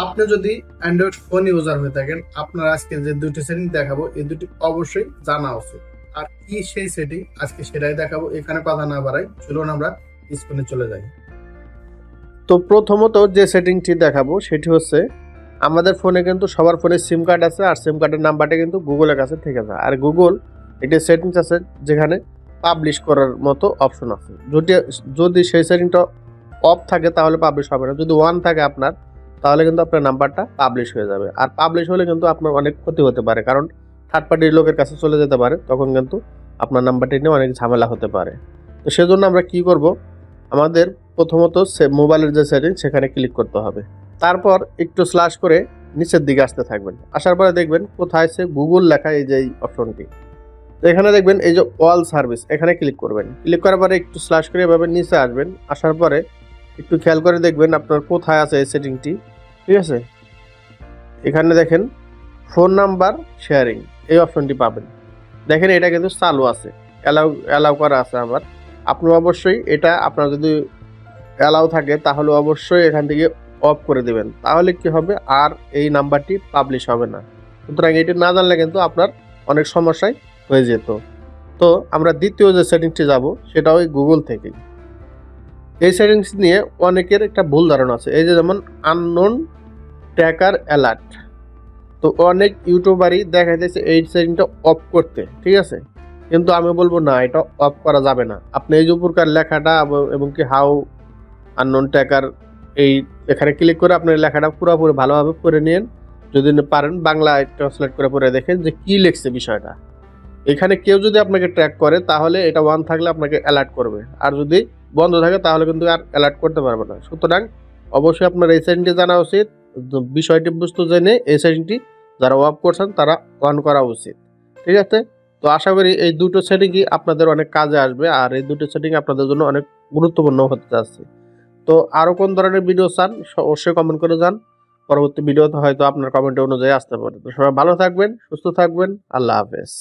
আপনি যদি Android phone user হয়ে থাকেন, আপনার আজকে যে দুটি সেটিং দেখাবো এই দুটি অবশ্যই জানা উচিত। আর কি সেই সেটিং আজকে সেটাই দেখাবো। এখানে কথা না বাড়াই, চলুন আমরা স্ক্রিনে চলে যাই। তো প্রথমত যে সেটিংটি দেখাবো সেটি হচ্ছে, আমাদের ফোনে কিন্তু সবার ফোনে সিম কার্ড আছে, আর সিম কার্ডের নাম্বারটা কিন্তু গুগলের কাছে থেকে যায়। আর গুগল একটি সেটিংস আছে যেখানে পাবলিশ করার মতো অপশন আছে। যদি সেই সেটিংটা অফ থাকে তাহলে পাবলিশ হবে না, যদি অন থাকে আপনার তাহলে কিন্তু আপনার নাম্বারটা পাবলিশ হয়ে যাবে। আর পাবলিশ হলে কিন্তু আপনার অনেক ক্ষতি হতে পারে, কারণ থার্ড পার্টির লোকের কাছে চলে যেতে পারে, তখন কিন্তু আপনার নাম্বারটি নিয়ে অনেক ঝামেলা হতে পারে। তো সেজন্য আমরা কি করব, আমাদের প্রথমত মোবাইলের যে সেটিং সেখানে ক্লিক করতে হবে। তারপর একটু স্ল্যাশ করে নিচের দিকে আসতে থাকবেন। আসার পরে দেখবেন কোথায় সে গুগল লেখা এই যে অপশনটি, তো এখানে দেখবেন এই যে অল সার্ভিস, এখানে ক্লিক করবেন। ক্লিক করার পরে একটু স্ল্যাশ করে এভাবে নিচে আসবেন। আসার পরে একটু খেয়াল করে দেখবেন আপনার কোথায় আছে এই সেটিংটি। ঠিক আছে, এখানে দেখেন ফোন নাম্বার শেয়ারিং, এই অপশনটি পাবেন। দেখেন এটা কিন্তু চালু আছে, অ্যালাউ করা আছে আমার। আপনি অবশ্যই এটা আপনার যদি অ্যালাউ থাকে তাহলে অবশ্যই এখান থেকে অফ করে দেবেন, তাহলে কি হবে, আর এই নাম্বারটি পাবলিশ হবে না। সুতরাং এটি না জানলে কিন্তু আপনার অনেক সমস্যায় হয়ে যেত। তো আমরা দ্বিতীয় যে সেটিংসটি যাব সেটা ওই গুগল থেকেই। এই সেটিংস নিয়ে অনেকের একটা ভুল ধারণা আছে, এই যে যেমন আননোন ট্র্যাকার অ্যালার্ট। তো অনেক ইউটিউবারই দেখা যাচ্ছে এই সেটিংটা অফ করতে, ঠিক আছে, কিন্তু আমি বলবো না, এটা অফ করা যাবে না। আপনি এই যে উপরকার লেখাটা এবং কি হাউ আননোন ট্র্যাকার, এই এখানে ক্লিক করে আপনার লেখাটা পুরোপুরি ভালোভাবে পড়ে নিন। যদি পারেন বাংলায় ট্রান্সলেট করে পড়ে দেখেন যে কি লিখছে বিষয়টা। এখানে কেউ যদি আপনাকে ট্র্যাক করে তাহলে এটা অন থাকলে আপনাকে অ্যালার্ট করবে, আর যদি বন্ধ থাকে তাহলে কিন্তু আর অ্যালার্ট করতে পারবে না। সুতরাং অবশ্যই আপনার এই সেটিংটি জানা উচিত, বিষয়টি বুঝতে জেনে এই সেটিংটি যারা অফ করছেন তারা অন করা উচিত। ঠিক আছে, তো আশা করি এই দুটো সেটিংই আপনাদের অনেক কাজে আসবে, আর এই দুটো সেটিং আপনাদের জন্য অনেক গুরুত্বপূর্ণ হতে যাচ্ছে। তো আরও কোন ধরনের ভিডিও চান অবশ্যই কমেন্ট করে যান, পরবর্তী ভিডিওতে হয়তো আপনার কমেন্ট অনুযায়ী আসতে পারে। তো সবাই ভালো থাকবেন, সুস্থ থাকবেন, আল্লাহ হাফেজ।